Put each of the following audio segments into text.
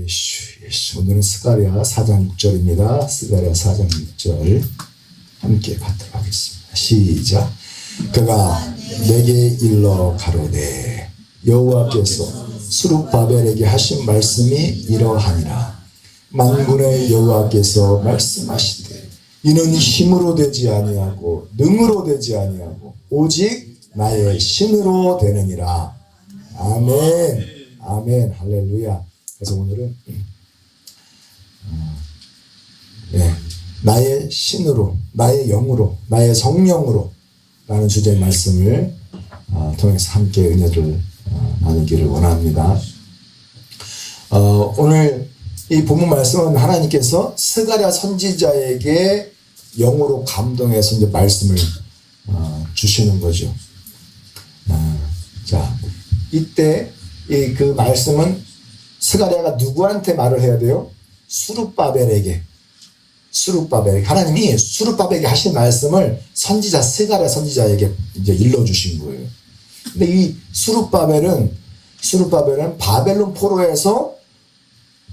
예수. 오늘은 스가랴 4장 6절입니다. 스가랴 4장 6절 함께 받도록 하겠습니다. 시작. 그가 내게 일러 가로되 여호와께서 스룹바벨에게 하신 말씀이 이러하니라. 만군의 여호와께서 말씀하시되 이는 힘으로 되지 아니하고 능으로 되지 아니하고 오직 나의 신으로 되느니라. 아멘. 아멘. 할렐루야. 그래서 오늘은 나의 신으로, 나의 영으로, 나의 성령으로 라는 주제의 말씀을 통해서 함께 은혜를 나누기를 원합니다. 오늘 이 본문 말씀은 하나님께서 스가랴 선지자에게 영으로 감동해서 이제 말씀을 주시는 거죠. 자, 이때 그 말씀은 스가랴가 누구한테 말을 해야 돼요? 스룹바벨에게. 하나님이 스룹바벨에게 하신 말씀을 선지자 스가랴 선지자에게 이제 일러주신 거예요. 근데 이 스룹바벨은 바벨론 포로에서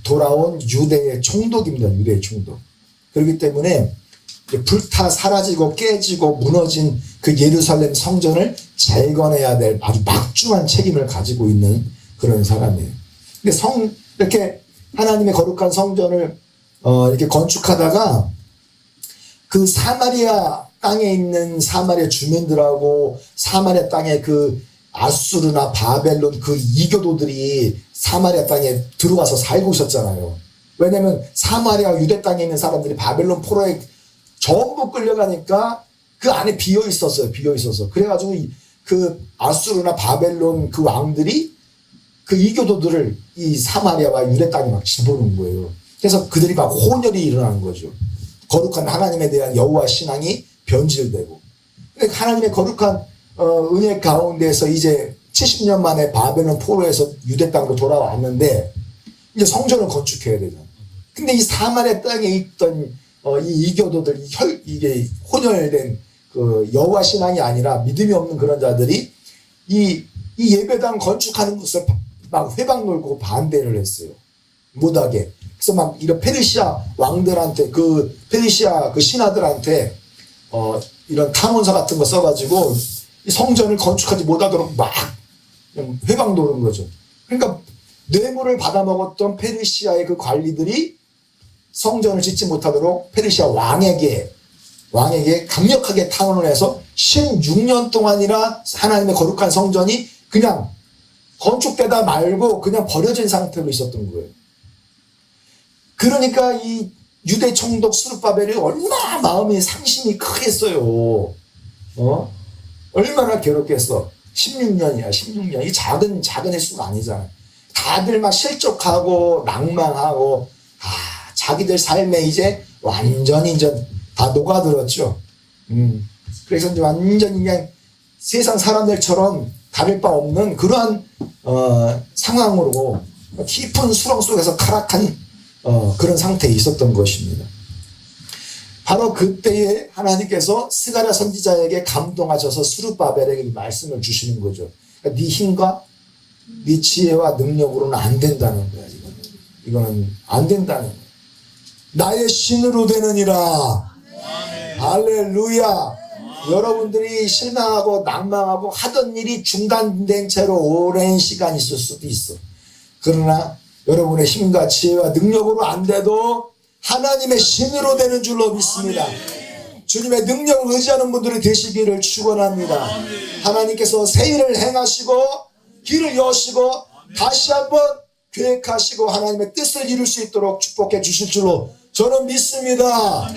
돌아온 유대의 총독입니다. 유대의 총독. 그렇기 때문에 불타 사라지고 깨지고 무너진 그 예루살렘 성전을 재건해야 될 아주 막중한 책임을 가지고 있는 그런 사람이에요. 근데 이렇게 하나님의 거룩한 성전을 이렇게 건축하다가 그 사마리아 땅에 있는 사마리아 주민들하고 사마리아 땅에 그 아수르나 바벨론 그 이교도들이 사마리아 땅에 들어와서 살고 있었잖아요. 왜냐면 사마리아 유대 땅에 있는 사람들이 바벨론 포로에 전부 끌려가니까 그 안에 비어 있었어요. 그래가지고 그 아수르나 바벨론 그 왕들이 그 이교도들을 이 사마리아와 유대 땅에 막 집어넣은 거예요. 그래서 그들이 막 혼혈이 일어나는 거죠. 거룩한 하나님에 대한 여호와 신앙이 변질되고. 하나님의 거룩한 은혜 가운데서 이제 70년 만에 바벨론 포로에서 유대 땅으로 돌아왔는데 이제 성전을 건축해야 되잖아. 근데 이 사마리아 땅에 있던 이 이교도들, 이게 혼혈된 그 여호와 신앙이 아니라 믿음이 없는 그런 자들이 이 예배당 건축하는 것을 막 회방 놀고 반대를 했어요. 못하게. 그래서 막 이런 페르시아 왕들한테 그 페르시아 그 신하들한테 이런 탐원서 같은 거 써가지고 이 성전을 건축하지 못하도록 막 회방 도는 거죠. 그러니까 뇌물을 받아먹었던 페르시아의 그 관리들이 성전을 짓지 못하도록 페르시아 왕에게 강력하게 탄원을 해서 16년 동안이나 하나님의 거룩한 성전이 그냥 건축되다 말고 그냥 버려진 상태로 있었던 거예요. 그러니까 이 유대 총독 스룹바벨이 얼마나 마음이 상심이 크겠어요. 얼마나 괴롭겠어. 16년이야. 16년. 이 작은 횟수가 아니잖아요. 다들 막 실족하고 낭망하고 자기들 삶에 이제 완전히 이제 다 녹아들었죠. 그래서 이제 완전히 그냥 세상 사람들처럼 다를 바 없는 그러한 상황으로 깊은 수렁 속에서 타락한 그런 상태에 있었던 것입니다. 바로 그때에 하나님께서 스가랴 선지자에게 감동하셔서 스룹바벨에게 말씀을 주시는 거죠. 그러니까 네 힘과 네 지혜와 능력으로는 안 된다는 거야. 이거는 안 된다는 거야. 나의 신으로 되느니라. 할렐루야. 여러분들이 실망하고 낭망하고 하던 일이 중단된 채로 오랜 시간 있을 수도 있어. 그러나 여러분의 힘과 지혜와 능력으로 안 돼도 하나님의 신으로 되는 줄로 믿습니다. 주님의 능력을 의지하는 분들이 되시기를 축원합니다. 하나님께서 새 일을 행하시고 길을 여시고 다시 한번 계획하시고 하나님의 뜻을 이룰 수 있도록 축복해 주실 줄로 저는 믿습니다.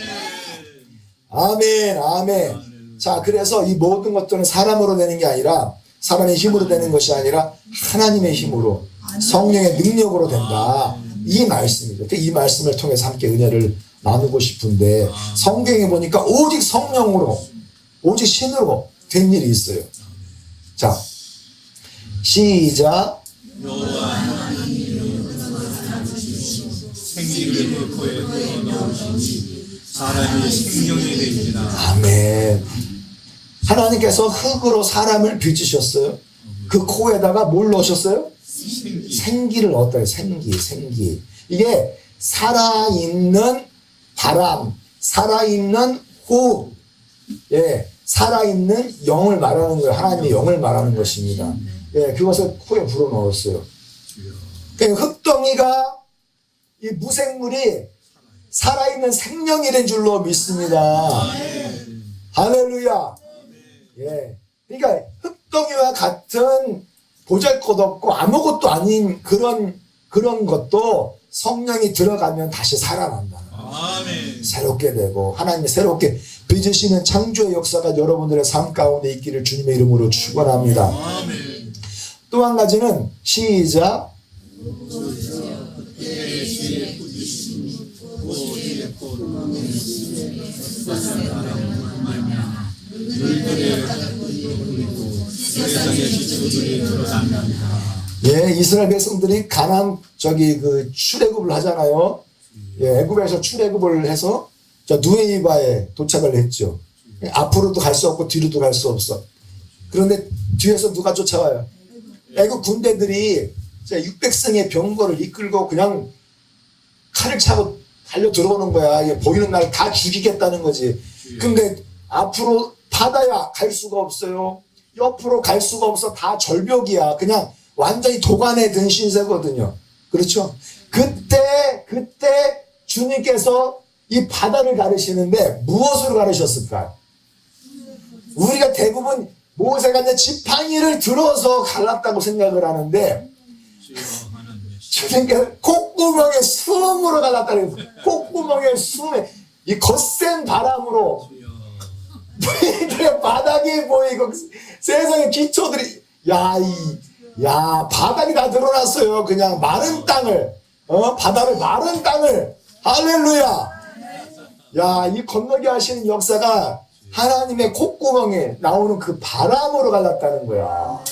아멘. 아멘. 자, 그래서 이 모든 것들은 사람으로 되는 게 아니라 사람의 힘으로 되는 것이 아니라 하나님의 힘으로 성령의 능력으로 된다. 이 말씀이죠. 이 말씀을 통해서 함께 은혜를 나누고 싶은데 성경에 보니까 오직 성령으로 오직 신으로 된 일이 있어요. 자, 시작. 생기를 코에 넣으시니 사람이 생명이 됩니다. 아멘. 하나님께서 흙으로 사람을 빚으셨어요. 그 코에다가 뭘 넣으셨어요? 생기를 넣었다. 생기. 이게 살아있는 바람, 살아있는 호흡, 예, 살아있는 영을 말하는 거예요. 하나님의 영을 말하는 것입니다. 예, 그것을 코에 불어넣었어요. 흙덩이가 이 무생물이 살아있는 생명이 된 줄로 믿습니다. 할렐루야. 예. 그러니까 흙덩이와 같은 보잘것없고 아무것도 아닌 그런 것도 성령이 들어가면 다시 살아난다. 아멘. 새롭게 되고 하나님이 새롭게 빚으시는 창조의 역사가 여러분들의 삶 가운데 있기를 주님의 이름으로 축원합니다. 아멘. 또 한 가지는 시작. 예, 이스라엘 백성들이 가나안 그 출애굽을 하잖아요. 예, 애굽에서 출애굽을 해서 누에이바에 도착을 했죠. 앞으로도 갈 수 없고 뒤로도 갈 수 없어. 그런데 뒤에서 누가 쫓아와요? 애굽 군대들이 600승의 병거를 이끌고 그냥 칼을 차고 달려 들어오는 거야. 보이는 날 다 죽이겠다는 거지. 근데 앞으로 바다야 갈 수가 없어요. 옆으로 갈 수가 없어. 다 절벽이야. 그냥 완전히 도간에 든 신세거든요. 그렇죠? 그때 주님께서 이 바다를 가르시는데 무엇으로 가르셨을까요? 우리가 대부분 모세가 이제 지팡이를 들어서 갈랐다고 생각을 하는데 주님께서 콧구멍에 숨으로 갈랐다는 거예요. 콧구멍에 숨에 이 거센 바람으로 너희들의 바닥이 보이고 세상의 기초들이 바닥이 다 드러났어요. 그냥 마른 땅을 바다를 마른 땅을 할렐루야. 이 건너게 하시는 역사가 하나님의 콧구멍에 나오는 그 바람으로 갈랐다는 거야.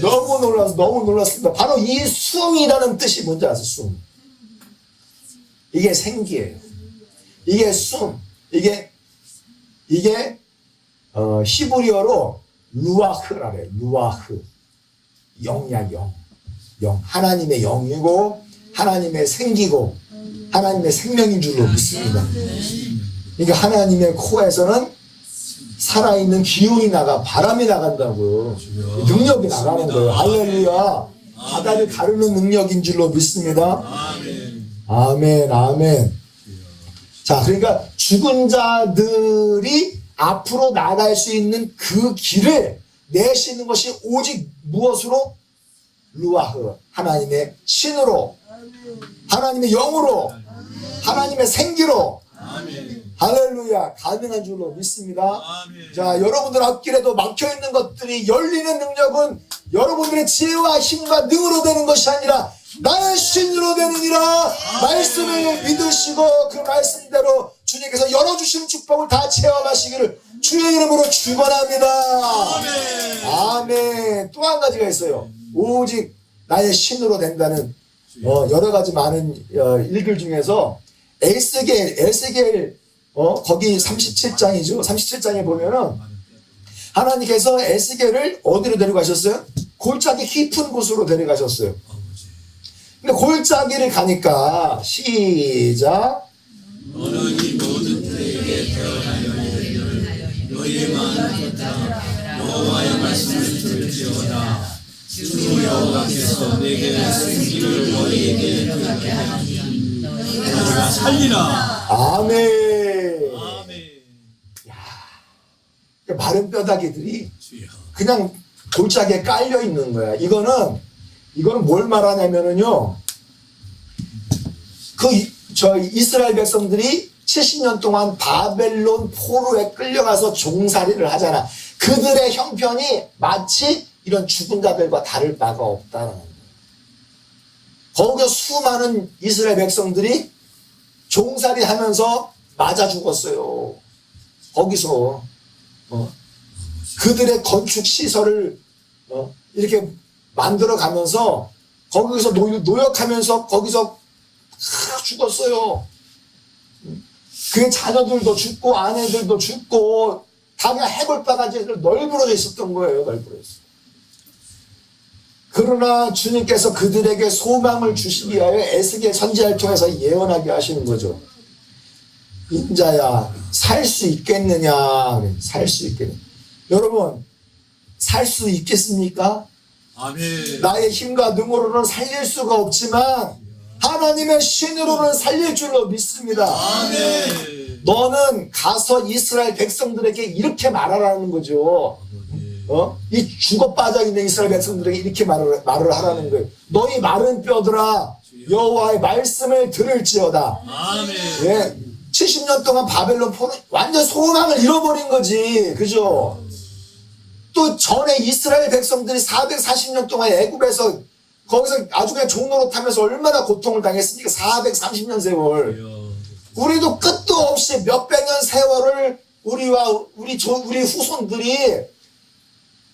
너무 놀랐습니다. 바로 이 숨이라는 뜻이 뭔지 아세요? 숨. 이게 생기예요. 이게 숨. 이게 히브리어로 루아흐라래. 루아흐. 영이야, 영. 하나님의 영이고 하나님의 생기고 하나님의 생명인 줄로 믿습니다. 그러니까 하나님의 코에서는 살아있는 기운이 바람이 나간다고. 능력이 나가는 거예요. 할렐루야. 바다를 가르는 능력인 줄로 믿습니다. 아멘. 자, 그러니까 죽은 자들이 앞으로 나갈 수 있는 그 길을 내시는 것이 오직 무엇으로? 루아흐. 하나님의 신으로, 하나님의 영으로, 하나님의 생기로. 할렐루야. 가능한 줄로 믿습니다. 자, 여러분들 앞길에도 막혀있는 것들이 열리는 능력은 여러분들의 지혜와 힘과 능으로 되는 것이 아니라 나의 신으로 되느니라. 말씀을 믿으시고 그 말씀대로 주님께서 열어주시는 축복을 다 체험하시기를 주의 이름으로 축원합니다. 아멘. 또 한 가지가 있어요. 오직 나의 신으로 된다는 여러 가지 많은 일글 중에서 에스겔 거기 37장이죠. 37장에 보면은 하나님께서 에스겔을 어디로 데려가셨어요? 골짜기 깊은 곳으로 데려가셨어요. 근데 골짜기를 가니까 시작. 너는 이 모든 때에 태어나여 너희의 마음을 걷다 여호와의 말씀을 들을지어다. 주 여호와께서 내게 생기를 너희에게 들게 하니 너희가 살리라. 아멘. 마른 뼈다귀들이 그냥 골짜기에 깔려 있는 거야. 이거는 뭘 말하냐면은요. 이스라엘 백성들이 70년 동안 바벨론 포로에 끌려가서 종살이를 하잖아. 그들의 형편이 마치 이런 죽은 자들과 다를 바가 없다는 거예요. 거기서 수많은 이스라엘 백성들이 종살이 하면서 맞아 죽었어요. 거기서 그들의 건축 시설을 이렇게 만들어 가면서 거기서 노역하면서 거기서 죽었어요. 그 자녀들도 죽고 아내들도 죽고 다 그냥 해골바가지로 널브러져 있었던 거예요. 널브러져 있어. 그러나 주님께서 그들에게 소망을 주시기 위하여 에스겔 선지자를 통해서 예언하게 하시는 거죠. 인자야, 살 수 있겠느냐? 살 수 있겠느냐? 여러분, 살 수 있겠습니까? 아멘. 나의 힘과 능으로는 살릴 수가 없지만 하나님의 신으로는 살릴 줄로 믿습니다. 아멘. 너는 가서 이스라엘 백성들에게 이렇게 말하라는 거죠. 이 죽어 빠져 있는 이스라엘 백성들에게 이렇게 말을 하라는 거예요. 너희 마른 뼈들아, 여호와의 말씀을 들을지어다. 아멘. 예, 70년 동안 바벨론 포로 완전 소망을 잃어버린 거지, 그죠? 또 전에 이스라엘 백성들이 440년 동안 애굽에서 거기서 아주 그냥 종로로 타면서 얼마나 고통을 당했습니까? 430년 세월. 우리도 끝도 없이 몇백 년 세월을 우리와 우리 후손들이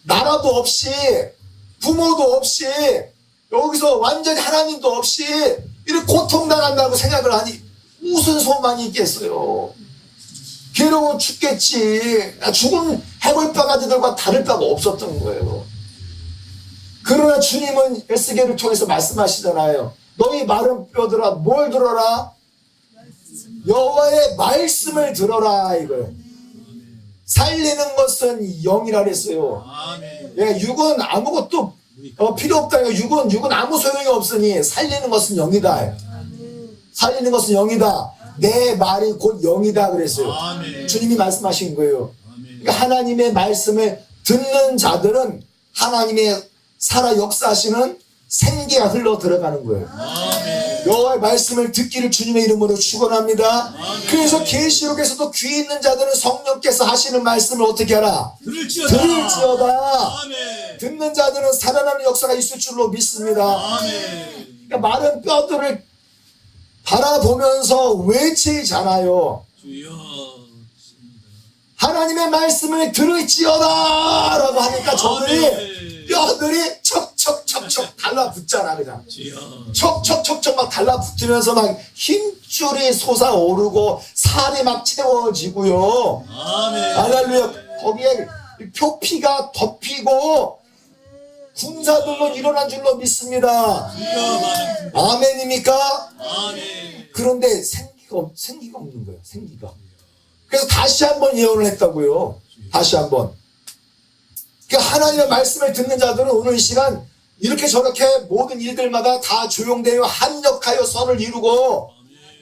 나라도 없이 부모도 없이 여기서 완전히 하나님도 없이 이렇게 고통당한다고 생각을 하니 무슨 소망이 있겠어요? 괴로워 죽겠지. 죽은 해골바가지들과 다를 바가 없었던 거예요. 그러나 주님은 에스겔을 통해서 말씀하시잖아요. 너희 마른 뼈들아, 뭘 들어라? 여호와의 말씀을 들어라, 이거예요. 살리는 것은 영이라 그랬어요. 아멘. 예, 육은 아무것도 필요 없다. 육은 아무 소용이 없으니 살리는 것은 영이다. 살리는 것은 영이다. 내 말이 곧 영이다 그랬어요. 아멘. 주님이 말씀하신 거예요. 아멘. 그러니까 하나님의 말씀을 듣는 자들은 하나님의 살아 역사하시는 생기가 흘러 들어가는 거예요. 아멘. 여호와의 말씀을 듣기를 주님의 이름으로 축원합니다. 그래서 계시록에서도 귀 있는 자들은 성령께서 하시는 말씀을 어떻게 하라? 들을지어다. 들을지어다. 아멘. 듣는 자들은 살아나는 역사가 있을 줄로 믿습니다. 아멘. 그러니까 마른 뼈들을 바라보면서 외치잖아요. 주여. 하나님의 말씀을 들을지어다 라고 하니까 저들이 아멘. 뼈들이 척척척척 달라붙잖아. 그냥 주여. 척척척척 막 달라붙으면서 막 힘줄이 솟아오르고 살이 막 채워지고요. 아멘. 할렐루야. 거기에 표피가 덮이고 군사들로 일어난 줄로 믿습니다. 주여 많은 아멘입니까? 아멘. 그런데 생기가 없는 거예요. 생기가. 그래서 다시 한번 예언을 했다고요. 다시 한번. 그러니까 하나님의 말씀을 듣는 자들은 오늘 이 시간 이렇게 저렇게 모든 일들마다 다 조용되어 합력하여 선을 이루고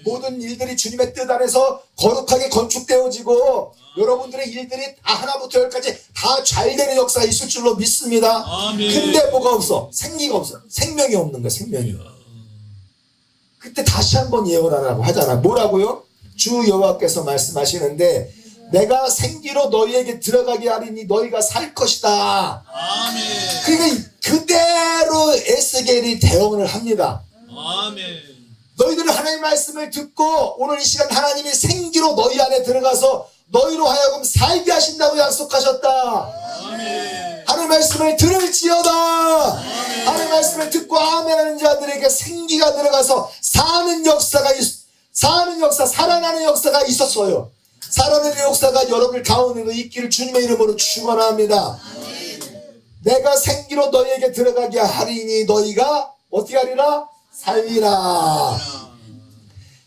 모든 일들이 주님의 뜻 안에서 거룩하게 건축되어지고 여러분들의 일들이 다 하나부터 열까지 다 잘 되는 역사가 있을 줄로 믿습니다. 아멘. 근데 뭐가 없어? 생기가 없어. 생명이 없는 거야. 생명이. 그때 다시 한번 예언하라고 하잖아. 뭐라고요? 주 여호와께서 말씀하시는데 내가 생기로 너희에게 들어가게 하리니 너희가 살 것이다. 아멘. 그러니까 그대로 에스겔이 대응을 합니다. 아멘. 너희들은 하나님의 말씀을 듣고 오늘 이 시간 하나님이 생기로 너희 안에 들어가서 너희로 하여금 살게 하신다고 약속하셨다. 아멘. 하나님의 말씀을 들을지어다. 하나님의 말씀을 듣고 아멘하는 자들에게 생기가 들어가서 사는 역사가 살아나는 역사가 있었어요. 살아나는 역사가 여러분 가운데 있기를 주님의 이름으로 축원합니다. 내가 생기로 너희에게 들어가게 하리니 너희가 어떻게 하리라? 살리라.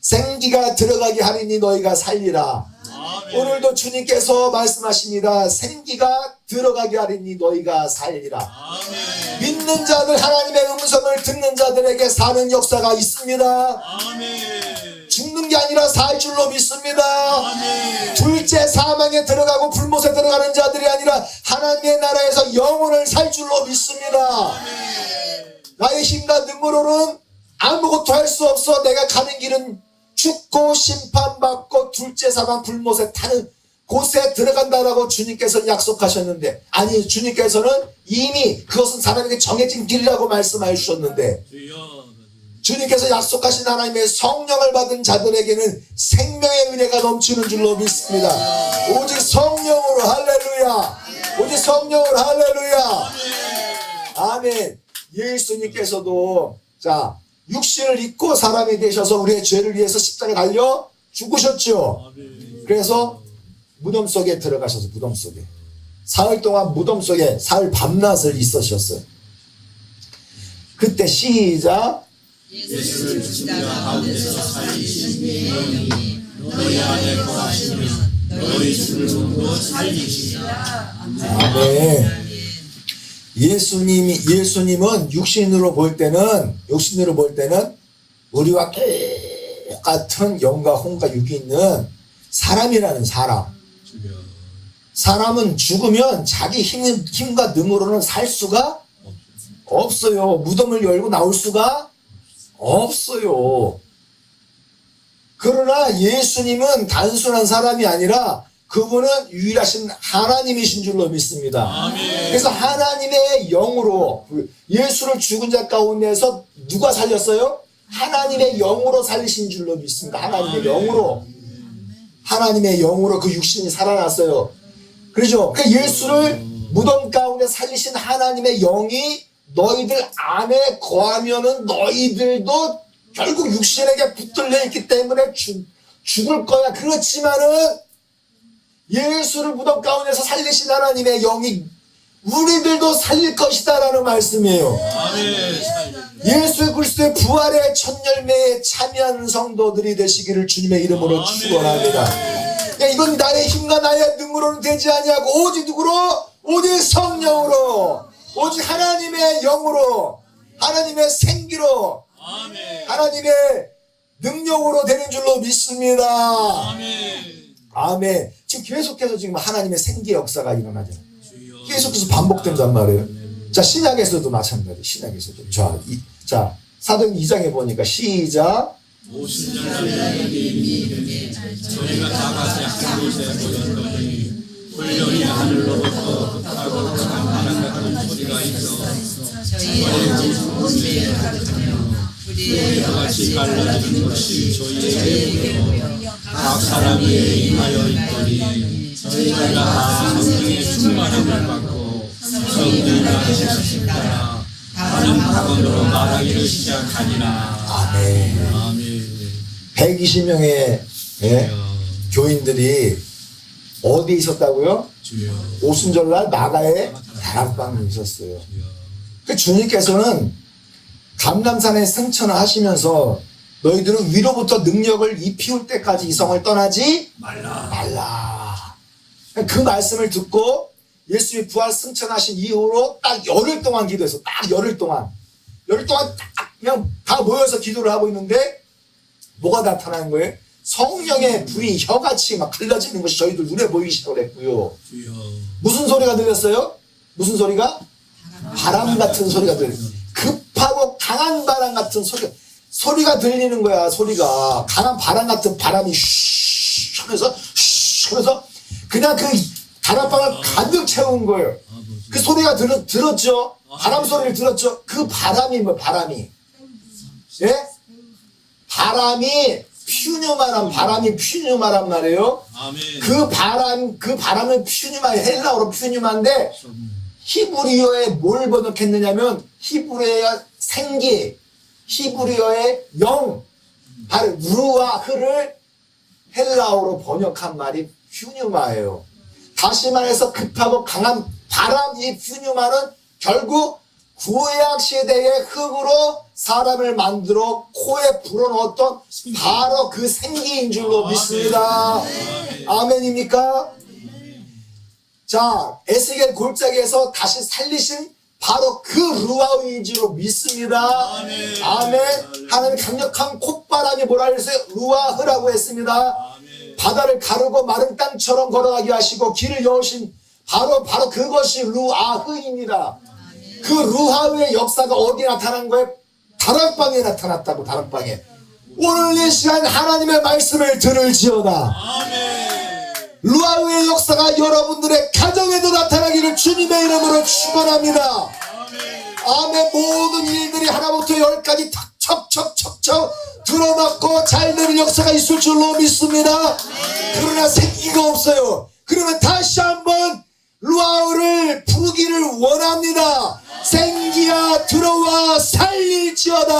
생기가 들어가게 하리니 너희가 살리라. 아멘. 오늘도 주님께서 말씀하십니다. 생기가 들어가게 하리니 너희가 살리라. 아멘. 믿는 자들, 하나님의 음성을 듣는 자들에게 사는 역사가 있습니다. 아멘. 죽는 게 아니라 살 줄로 믿습니다. 아멘. 둘째 사망에 들어가고 불못에 들어가는 자들이 아니라 하나님의 나라에서 영혼을 살 줄로 믿습니다. 나의 힘과 능으로는 아무것도 할 수 없어. 내가 가는 길은 죽고 심판받고 둘째 사망 불못에 타는 곳에 들어간다라고 주님께서는 약속하셨는데, 아니, 주님께서는 이미 그것은 사람에게 정해진 길이라고 말씀해 주셨는데, 주여. 주님께서 약속하신 하나님의 성령을 받은 자들에게는 생명의 은혜가 넘치는 줄로 믿습니다. 오직 성령으로. 할렐루야. 오직 성령으로. 할렐루야. 아멘. 예수님께서도 자 육신을 입고 사람이 되셔서 우리의 죄를 위해서 십자가에 달려 죽으셨죠. 아멘. 그래서 무덤 속에 들어가셔서 무덤 속에 사흘 동안 무덤 속에 사흘 밤낮을 있으셨어요. 그때 시작. 예수를 죽은 자 가운데서 살리신 영이 너희 안에 거하시면 너희 죽을 몸도 살리시리라. 아멘. 예수님은 육신으로 볼 때는 우리와 똑같은 영과 혼과 육이 있는 사람이라는 사람. 사람은 죽으면 자기 힘과 능으로는 살 수가 없어요. 무덤을 열고 나올 수가 없어요. 그러나 예수님은 단순한 사람이 아니라 그분은 유일하신 하나님이신 줄로 믿습니다. 그래서 하나님의 영으로 예수를 죽은 자 가운데서 누가 살렸어요? 하나님의 영으로 살리신 줄로 믿습니다. 하나님의 영으로 그 육신이 살아났어요. 그렇죠? 그 예수를 무덤 가운데 살리신 하나님의 영이 너희들 안에 거하면은 너희들도 결국 육신에게 붙들려 있기 때문에 죽을 거야. 그렇지만은 예수를 무덤 가운데서 살리신 하나님의 영이 우리들도 살릴 것이다라는 말씀이에요. 예수 그리스도의 부활의 첫 열매에 참여하는 성도들이 되시기를 주님의 이름으로 축원합니다. 이건 나의 힘과 나의 능으로는 되지 아니하고 오직 누구로? 오직 성령으로, 오직 하나님의 영으로, 하나님의 생기로, 하나님의 능력으로 되는 줄로 믿습니다. 아멘. 지금 계속해서 지금 하나님의 생기 역사가 일어나잖아요. 계속해서 반복된단 말이에요. 자, 신약에서도 마찬가지. 신약에서도. 자, 사도행 2장에 보니까 시작. 저희가 다 같이 한 곳에 모였더니 훈련이 하늘로부터 급하고 강한 바람 같은 소리가 있어 저희의 온몸에 가득하며 불이와 같이 갈라지는 것이 저희에게 보여 각 사람이 임하여 있더니 저희가 다 성령의 충만함을 받고 성령이 하시는 따라 다른 방언으로 말하기를 시작하니라. 아멘. 120명의 교인들이 어디에 있었다고요? 오순절날 나가에 다락방에 있었어요. 그 주님께서는 감람산에 승천을 하시면서 너희들은 위로부터 능력을 입히울 때까지 이 성을 떠나지 말라. 그 말씀을 듣고 예수의 부활 승천하신 이후로 딱 열흘 동안 기도해서 딱 열흘 동안 딱 그냥 다 모여서 기도를 하고 있는데 뭐가 나타나는 거예요? 성령의 불이 혀같이 막 흘러지는 것이 저희들 눈에 보이기 시작했고요. 무슨 소리가 들렸어요? 무슨 소리가? 바람 같은 소리가 들려요. 급하고 강한 바람 같은 소리가 들리는 거야. 소리가 강한 바람 같은 바람이 슈 하면서 그냥 그 다락방을 가득 채운 거예요. 그 소리가 들었죠? 바람 소리를 들었죠? 그 바람이 뭐 바람이? 예? 바람이 퓨뉴마란 말이에요. 그 바람은 퓨뉴마, 헬라어로 퓨뉴마인데 히브리어에 뭘 번역했느냐면 히브리어의 생기, 히브리어의 영, 바로 루아흐를 헬라어로 번역한 말이 퓨뉴마예요. 다시 말해서 급하고 강한 바람, 이 퓨뉴마는 결국 구약 시대의 흙으로 사람을 만들어 코에 불어넣었던 바로 그 생기인 줄로 믿습니다. 아멘입니까? 자, 에스겔 골짜기에서 다시 살리신 바로 그 루아흐인 줄로 믿습니다. 아멘. 하나님 강력한 콧바람이 뭐라 그랬어요? 루아흐라고 했습니다. 바다를 가르고 마른 땅처럼 걸어가게 하시고 길을 여우신 바로 그것이 루아흐입니다. 그 루아흐의 역사가 어디 나타난 거예요? 다락방에 나타났다고. 다락방에. 오늘 이 시간 하나님의 말씀을 들을지어다. 루아흐의 역사가 여러분들의 가정에도 나타나기를 주님의 이름으로 축원합니다. 아멘. 모든 일들이 하나부터 열까지 척척척척 들어맞고 잘 되는 역사가 있을 줄로 믿습니다. 그러나 생기가 없어요. 그러면 다시 한번 루아흐를 부르기를 원합니다. 생기야 들어와 살릴지어다.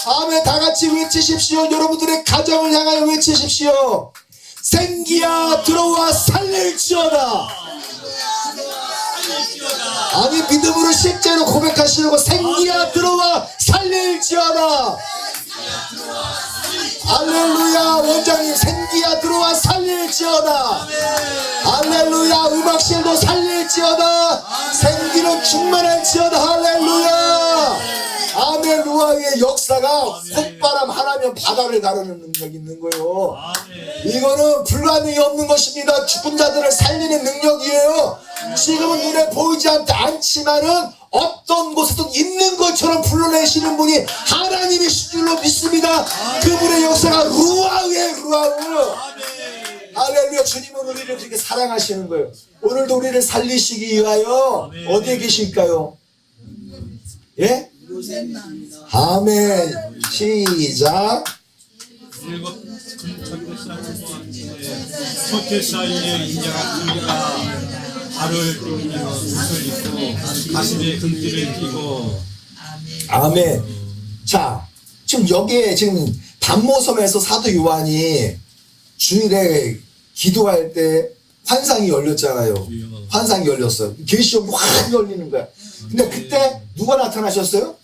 아멘. 다같이 외치십시오. 여러분들의 가정을 향하여 외치십시오. 생기야 들어와 살릴지어다. 아니 믿음으로 실제로 고백하시려고 생기야 들어와 살릴지어다. 할렐루야. 원장님 생기야 들어와 살릴지어다. 할렐루야. 음악실도 살릴지어다. 생기로 충만할지어다. 할렐루야. 아멘. 루아의 역사가 콧바람 하나면 바다를 가르는 능력이 있는 거예요. 이거는 불가능이 없는 것입니다. 죽은 자들을 살리는 능력이에요. 지금은 눈에 보이지 않지만은 어떤 곳에도 있는 것처럼 불러내시는 분이 하나님이신 줄로 믿습니다. 그분의 역사가 루아의 루아우. 할렐루야. 주님은 우리를 그렇게 사랑하시는 거예요. 오늘도 우리를 살리시기 위하여 어디에 계실까요? 예? 아멘. 시작. 일곱 솥대 사이에 인자가 굴리가 발을 뚫으며 옷을 입고 가슴에 금띠를 띠고. 아멘. 자, 지금 여기에 지금 단모섬에서 사도 요한이 주일에 기도할 때 환상이 열렸잖아요. 환상이 열렸어요. 계시록이 확 열리는 거야. 근데 그때 누가 나타나셨어요?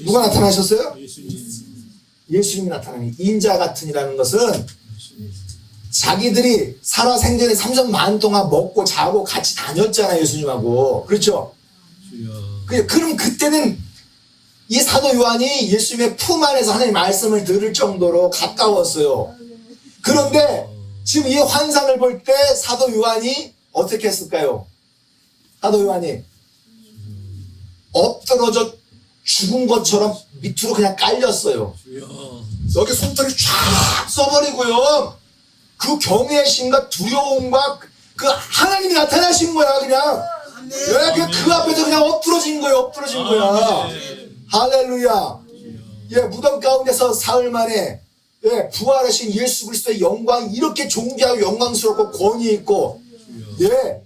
누가 나타나셨어요? 예수님이 나타나니. 인자 같은이라는 것은 자기들이 살아 생전에 3,000만 동안 먹고 자고 같이 다녔잖아요. 예수님하고. 그렇죠? 그럼 그때는 이 사도 요한이 예수님의 품 안에서 하나님의 말씀을 들을 정도로 가까웠어요. 그런데 지금 이 환상을 볼 때 사도 요한이 어떻게 했을까요? 사도 요한이 엎드러져 죽은 것처럼 밑으로 그냥 깔렸어요. 여기 손톱이 쫙 써버리고요. 그 경외심과 두려움과 그 하나님이 나타나신 거야. 그냥 그 앞에서 그냥 엎드러진 거예요. 엎드러진 거야. 할렐루야. 예, 무덤 가운데서 사흘 만에 예, 부활하신 예수 그리스도의 영광, 이렇게 존귀하고 영광스럽고 권위 있고, 예,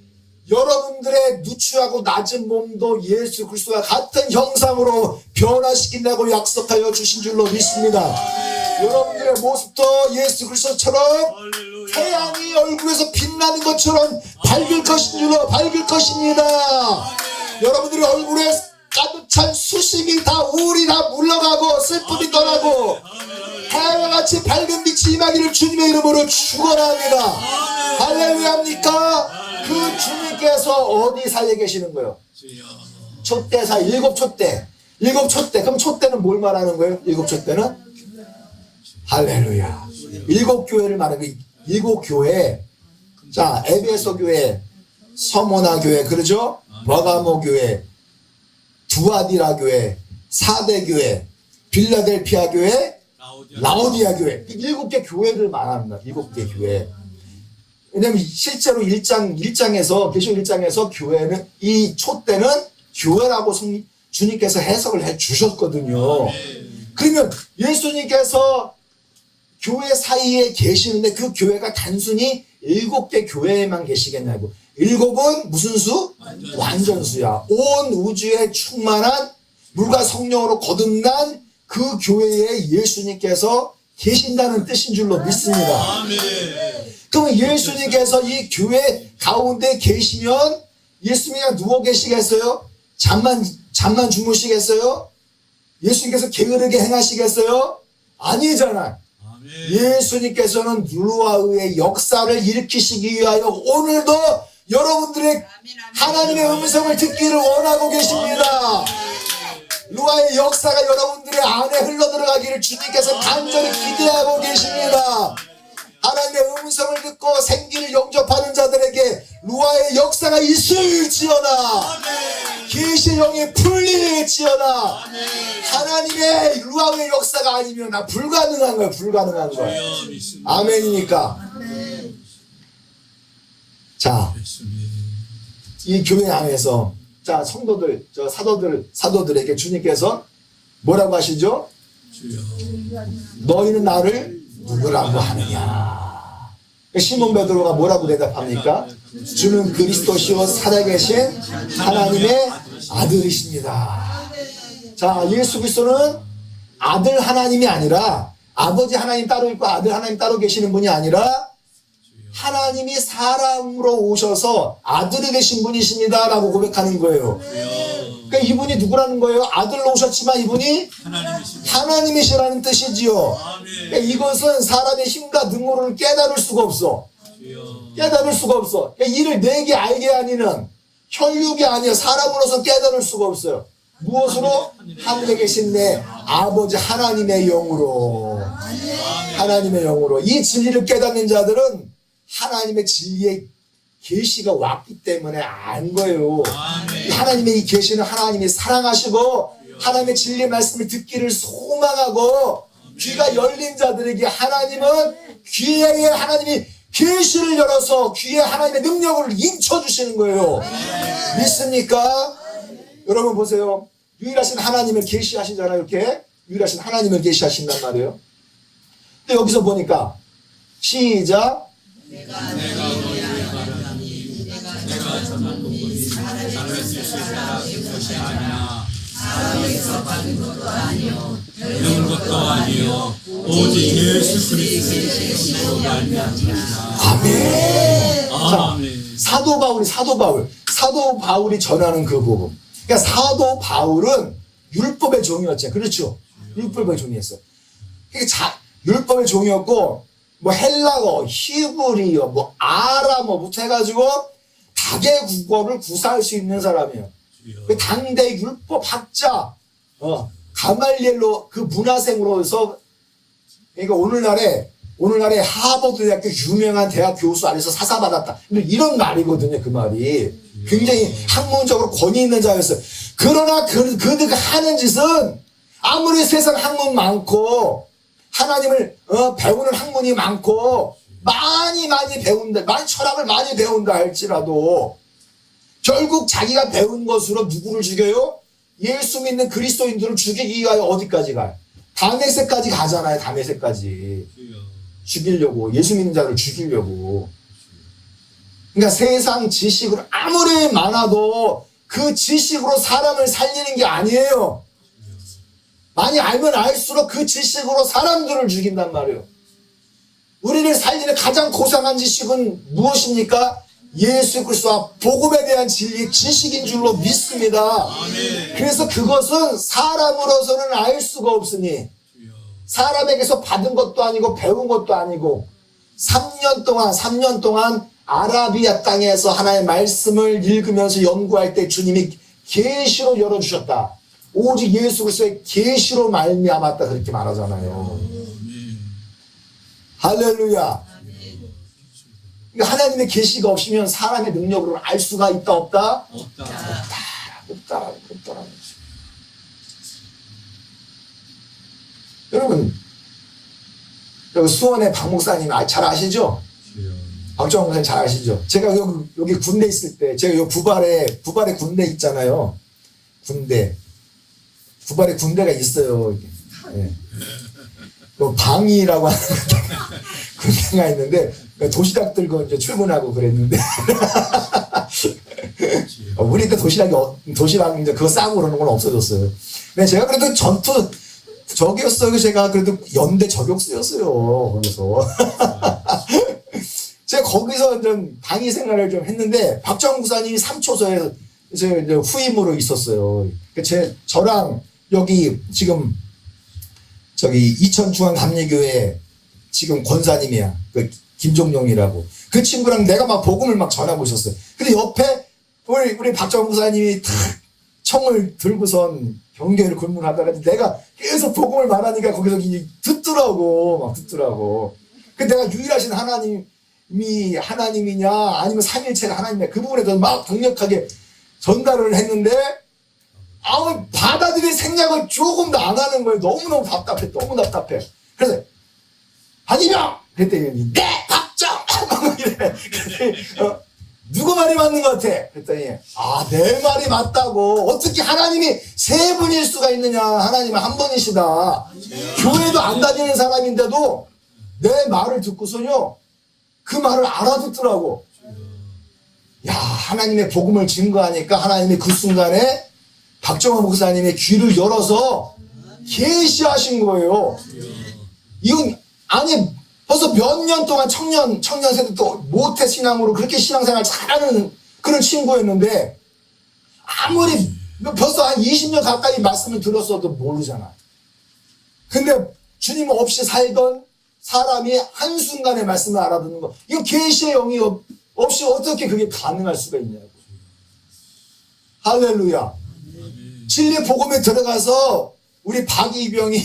여러분들의 누추하고 낮은 몸도 예수 그리스도와 같은 형상으로 변화시킨다고 약속하여 주신 줄로 믿습니다. 여러분들의 모습도 예수 그리스도처럼 태양이 얼굴에서 빛나는 것처럼 밝을 것입니다. 여러분들의 얼굴에 가득 찬 수심이 다 우울이 다 물러가고 슬픔이 떠나고 태양과 같이 밝은 빛이 임하기를 주님의 이름으로 축원합니다. 할렐루야입니까? 그 주님께서 어디 사이에 계시는 거예요? 촛대사, 일곱 촛대. 그럼 촛대는 뭘 말하는 거예요? 일곱 촛대는? 할렐루야. 일곱 교회를 말하는 거예요. 일곱 교회. 자, 에베소 교회, 서모나 교회, 그러죠? 버가모 교회, 두아디라 교회, 사대 교회, 빌라델피아 교회, 라오디아 교회. 일곱 개 교회를 말하는 거야. 일곱 개 교회. 왜냐면 실제로 1장에서 계시록 1장에서 교회는 이 촛대는 교회라고 주님께서 해석을 해 주셨거든요. 그러면 예수님께서 교회 사이에 계시는데 그 교회가 단순히 7개 교회에만 계시겠냐고. 7은 무슨 수? 완전수야. 온 우주에 충만한 물과 성령으로 거듭난 그 교회에 예수님께서 계신다는 뜻인 줄로 믿습니다. 그러면 예수님께서 이 교회 가운데 계시면 예수님이 그냥 누워 계시겠어요? 잠만 주무시겠어요? 예수님께서 게으르게 행하시겠어요? 아니잖아. 예수님께서는 루아의 역사를 일으키시기 위하여 오늘도 여러분들의 하나님의 음성을 듣기를 원하고 계십니다. 루아의 역사가 여러분들의 안에 흘러들어가기를 주님께서 간절히 기대하고 계십니다. 하나님의 음성을 듣고 생기를 영접하는 자들에게 루아의 역사가 있을지어다. 계시의 영이 풀릴지어다. 하나님의 루아의 역사가 아니면 나 불가능한 거야. 불가능한 거야. 아멘이니까. 자, 이 교회 안에서 자 성도들, 저 사도들에게 주님께서 뭐라고 하시죠? 너희는 나를 누구라고 하느냐? 시몬 베드로가 뭐라고 대답합니까? 주는 그리스도시요 살아계신 하나님의 아들이십니다. 자, 예수 그리스도는 아들 하나님이 아니라 아버지 하나님 따로 있고 아들 하나님 따로 계시는 분이 아니라 하나님이 사람으로 오셔서 아들이 되신 분이십니다 라고 고백하는 거예요. 그러니까 이분이 누구라는 거예요? 아들로 오셨지만 이분이 하나님이십니다. 하나님이시라는 뜻이지요. 그러니까 이것은 사람의 힘과 능력을 깨달을 수가 없어. 깨달을 수가 없어. 그러니까 이를 내게 알게 하니는 혈육이 아니야. 사람으로서 깨달을 수가 없어요. 무엇으로? 하늘에 계신 내 아버지 하나님의 영으로. 하나님의 영으로. 이 진리를 깨닫는 자들은 하나님의 진리의 계시가 왔기 때문에 안 거예요. 하나님의 이 계시는 하나님이 사랑하시고 하나님의 진리의 말씀을 듣기를 소망하고 귀가 열린 자들에게 하나님은 귀에 하나님이 계시를 열어서 귀에 하나님의 능력을 인쳐주시는 거예요. 믿습니까? 여러분 보세요. 유일하신 하나님을 계시하시잖아요. 이렇게 유일하신 하나님을 계시하신단 말이에요. 근데 여기서 보니까 시작. 내가 너희를 바라니 내가 전한 것뿐이 잘했을 수 있다 것이 아니야. 사람에서 받은 것도 아니요 배운 것도 아니요 오직 예수 그리스도의 계시로 말미암아. 아멘. 아멘. 사도 바울이 전하는 그 부분. 그러니까 사도 바울은 율법의 종이었죠. 그렇죠? 율법의 종이었어. 그러니까 율법의 종이었고 뭐 헬라어, 히브리어, 뭐 아람어부터 해가지고 다개 국어를 구사할 수 있는 사람이에요. 그 당대 율법 학자, 가말리엘로 그 문화생으로서 그러니까 오늘날에 하버드 대학교 유명한 대학 교수 안에서 사사받았다. 이런 말이거든요. 그 말이 굉장히 학문적으로 권위 있는 자였어요. 그러나 그들가 하는 짓은 아무리 세상 학문 많고 하나님을 배우는 학문이 많고 많이 배운다, 많이 철학을 많이 배운다 할지라도 결국 자기가 배운 것으로 누구를 죽여요? 예수 믿는 그리스도인들을 죽이기 위하여 어디까지 가요? 다메섹까지 가잖아요. 다메섹까지 죽이려고, 예수 믿는 자를 죽이려고. 그러니까 세상 지식을 아무리 많아도 그 지식으로 사람을 살리는 게 아니에요. 많이 알면 알수록 그 지식으로 사람들을 죽인단 말이에요. 우리를 살리는 가장 고상한 지식은 무엇입니까? 예수 그리스도와 복음에 대한 진리, 지식인 줄로 믿습니다. 그래서 그것은 사람으로서는 알 수가 없으니 사람에게서 받은 것도 아니고 배운 것도 아니고 3년 동안 아라비아 땅에서 하나님의 말씀을 읽으면서 연구할 때 주님이 계시로 열어주셨다. 오직 예수 그리스도의 계시로 말미암았다 그렇게 말하잖아요. 할렐루야. 그러니까 하나님의 계시가 없으면 사람의 능력으로 알 수가 있다 없다? 없다라는 거죠. 여러분 수원의 박 목사님 잘 아시죠? 박정원 목사님 잘 아시죠? 제가 여기 군대 있을 때 제가 여기 부발에 군대 있잖아요. 부발에 군대가 있어요. 예. 그 방위라고 하는 군대가 있는데 도시락 들고 이제 출근하고 그랬는데 우리 때 도시락 이제 그거 싸고 그러는 건 없어졌어요. 근데 제가 그래도 전투 저기였어요. 제가 그래도 연대 저격수였어요. 거기서 제가 거기서 좀 방위 생활을 좀 했는데 박정훈 구사님이 3초소에서 이제 후임으로 있었어요. 저랑 여기 지금 저기 이천중앙감리교회 지금 권사님이야. 그 김종용이라고. 그 친구랑 내가 막 복음을 막 전하고 있었어요. 근데 옆에 우리 박정훈 구사님이 탁 총을 들고선 경계를 굴문하다가 내가 계속 복음을 말하니까 거기서 듣더라고. 근데 내가 유일하신 하나님이 하나님이냐 아니면 삼일체가 하나님이냐 그 부분에 대해서 막 강력하게 전달을 했는데 받아들일 생각을 조금도 안 하는 거예요. 너무너무 답답해. 그래서 아니면 그랬더니 네 박정 이래. 누구 말이 맞는 것 같아? 그랬더니 내 말이 맞다고. 어떻게 하나님이 세 분일 수가 있느냐. 하나님은 한 분이시다. 교회도 안 다니는 사람인데도 내 말을 듣고서요 그 말을 알아듣더라고. 야, 하나님의 복음을 증거하니까 하나님이 그 순간에 박정원 목사님의 귀를 열어서 계시하신 거예요. 이건 벌써 몇 년 동안 청년 세대 또 모태 신앙으로 그렇게 신앙생활 잘하는 그런 친구였는데 아무리 벌써 한 20년 가까이 말씀을 들었어도 모르잖아. 근데 주님 없이 살던 사람이 한순간에 말씀을 알아듣는 거, 이거 계시의 영이 없이 어떻게 그게 가능할 수가 있냐고. 할렐루야. 진리 복음에 들어가서 우리 박이병이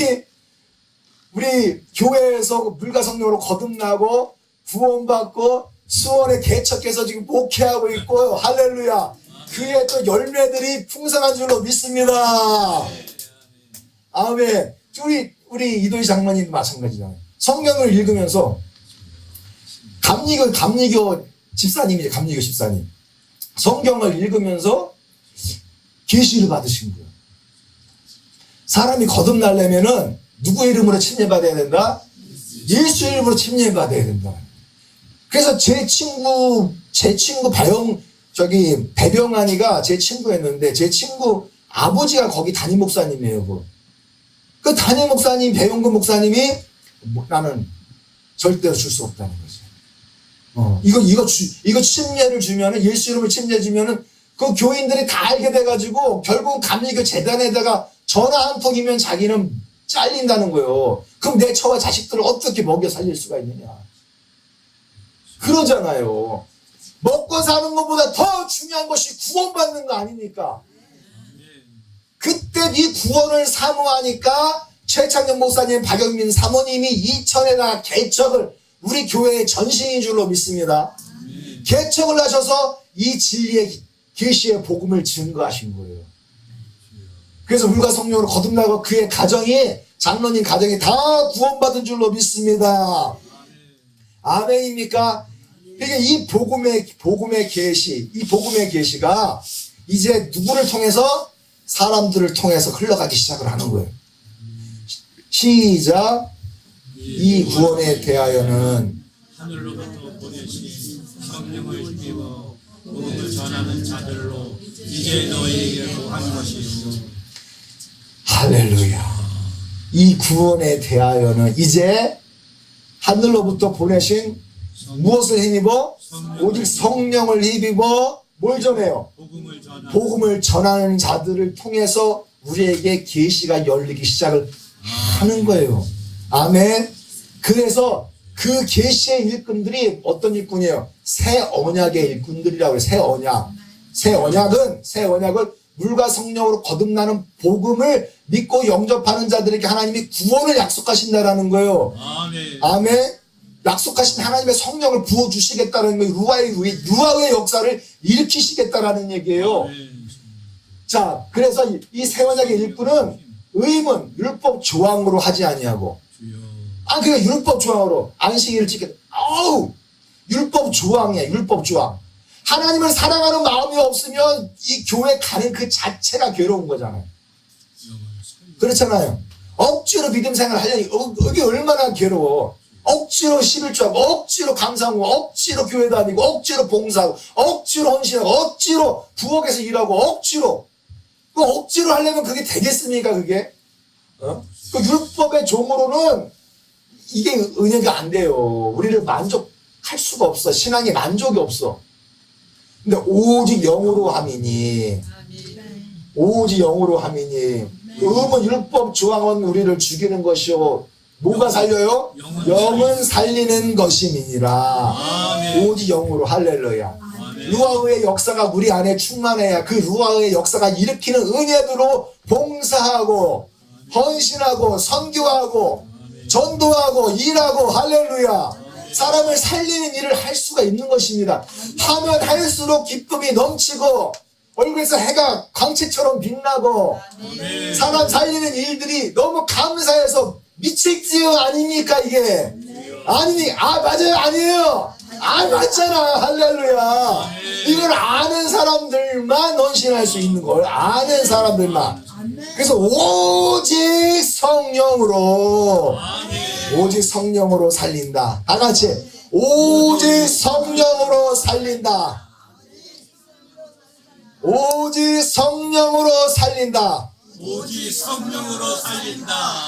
우리 교회에서 물과 성령으로 거듭나고 구원받고 수원에 개척해서 지금 목회하고 있고, 할렐루야. 그의 또 열매들이 풍성한 줄로 믿습니다. 아멘. 우리 이도희 장로님도 마찬가지잖아요. 성경을 읽으면서 감리교 집사님이죠. 감리교 집사님. 성경을 읽으면서 계시를 받으신 거예요. 사람이 거듭나려면은 누구 이름으로 침례받아야 된다? 예수 이름으로 침례받아야 된다. 그래서 제 친구 배병환이가 제 친구였는데, 제 친구 아버지가 거기 담임 목사님이에요. 그 담임 목사님, 배용근 목사님이 나는 절대로 줄 수 없다는 거죠. 이거 침례를 주면은, 예수 이름을 침례 주면은 그 교인들이 다 알게 돼가지고 결국 감리교 재단에다가 전화 한 통이면 자기는 잘린다는 거예요. 그럼 내 처와 자식들을 어떻게 먹여 살릴 수가 있느냐. 그러잖아요. 먹고 사는 것보다 더 중요한 것이 구원받는 거 아닙니까? 그때 이 구원을 사모하니까 최창년 목사님, 박영민 사모님이 이천에다 개척을 우리 교회의 전신인 줄로 믿습니다. 개척을 하셔서 이 진리의 계시의 복음을 증거하신 거예요. 그래서 물과 성령으로 거듭나고 그의 가정이, 장로님 가정이 다 구원받은 줄로 믿습니다. 아멘입니까? 그러니까 이 복음의 계시가 이제 누구를 통해서? 사람들을 통해서 흘러가기 시작을 하는 거예요. 시작. 이 구원에 대하여는 하늘로부터 보내신 성령을 힘입어 복음을 전하는 자들로 이제 너희에게로 한 것이요. 할렐루야. 이 구원에 대하여는 이제 하늘로부터 보내신 무엇을 힘입어? 오직 성령을 힘입어 뭘 전해요? 복음을 전하는 자들을 통해서 우리에게 계시가 열리기 시작을 하는 거예요. 아멘. 그래서 그 계시의 일꾼들이 어떤 일꾼이에요? 새 언약의 일꾼들이라고 해요. 새 언약은 물과 성령으로 거듭나는 복음을 믿고 영접하는 자들에게 하나님이 구원을 약속하신다라는 거예요. 아멘. 약속하신 하나님의 성령을 부어주시겠다는 거예요. 루아의 역사를 일으키시겠다라는 얘기예요. 자, 그래서 이 새 언약의 일꾼은 의문, 율법 조항으로 하지 아니하고, 그냥 율법 조항으로 안식일을 지켜. 율법 조항이야. 율법 조항. 하나님을 사랑하는 마음이 없으면 이 교회 가는 그 자체가 괴로운 거잖아요. 그렇잖아요. 억지로 믿음 생활을 하려니 이게 얼마나 괴로워. 억지로 11조하고, 억지로 감사하고, 억지로 교회 다니고, 억지로 봉사하고, 억지로 헌신하고, 억지로 부엌에서 일하고, 억지로 하려면 그게 되겠습니까, 그게? 그 율법의 종으로는 이게 은혜가 안 돼요. 우리를 만족할 수가 없어. 신앙에 만족이 없어. 근데 오직 영으로 함이니, 음은 율법 조항은 우리를 죽이는 것이요. 뭐가 살려요? 영은 살리는 것임이니라. 오직 영으로. 할렐루야. 루아의 역사가 우리 안에 충만해야 그 루아의 역사가 일으키는 은혜대로 봉사하고 헌신하고 선교하고 전도하고 일하고, 할렐루야, 사람을 살리는 일을 할 수가 있는 것입니다. 하면 할수록 기쁨이 넘치고 얼굴에서 해가 광채처럼 빛나고 사람 살리는 일들이 너무 감사해서 미치지요. 아닙니까 이게? 맞아요. 아니에요. 맞잖아. 할렐루야. 이걸 아는 사람들만 헌신할 수 있는 걸, 아는 사람들만. 그래서 오직 성령으로 살린다. 다 같이 오직 성령으로 살린다. 오직 성령으로 살린다.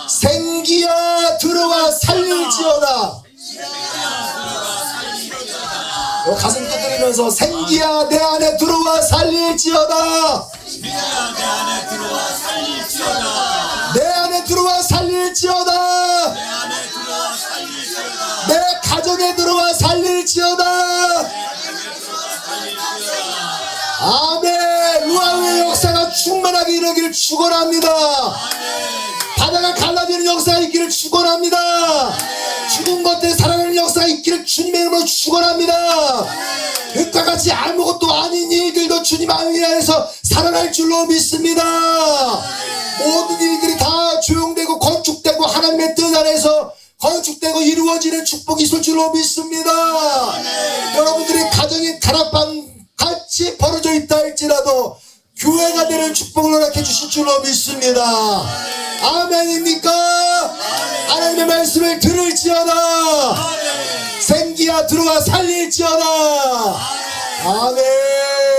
생기야 들어와 살릴지어다. 가슴 두드리면서 생기야 내 안에 들어와 살릴지어다. 생기야 내 안에 들어와 살릴지어다. 내 안에 들어와 살릴지어다. 내 안에 들어와 살릴지어다. 내 가정에 들어와 살릴지어다. 아멘. 루아우의 역사가 충만하게 이루기를 축원합니다. 바다가 갈라지는 역사가 있기를 축원합니다. 죽은 것들 살아가는 역사가 있기를 주님의 이름으로 축원합니다. 흙과 같이 아무것도 아닌 일들도 주님 안에서 살아날 줄로 믿습니다. 모든 일들이 다 조용되고 건축되고 하나님의 뜻 안에서 건축되고 이루어지는 축복이 있을 줄로 믿습니다. 여러분들의 가정이 다락방 같이 벌어져 있다 할지라도 교회가 되는 축복을 허락해 주실 줄로 믿습니다. 아멘입니까? 하나님의 말씀을 들을지어다. 생기야 들어와 살릴지어다. 아멘.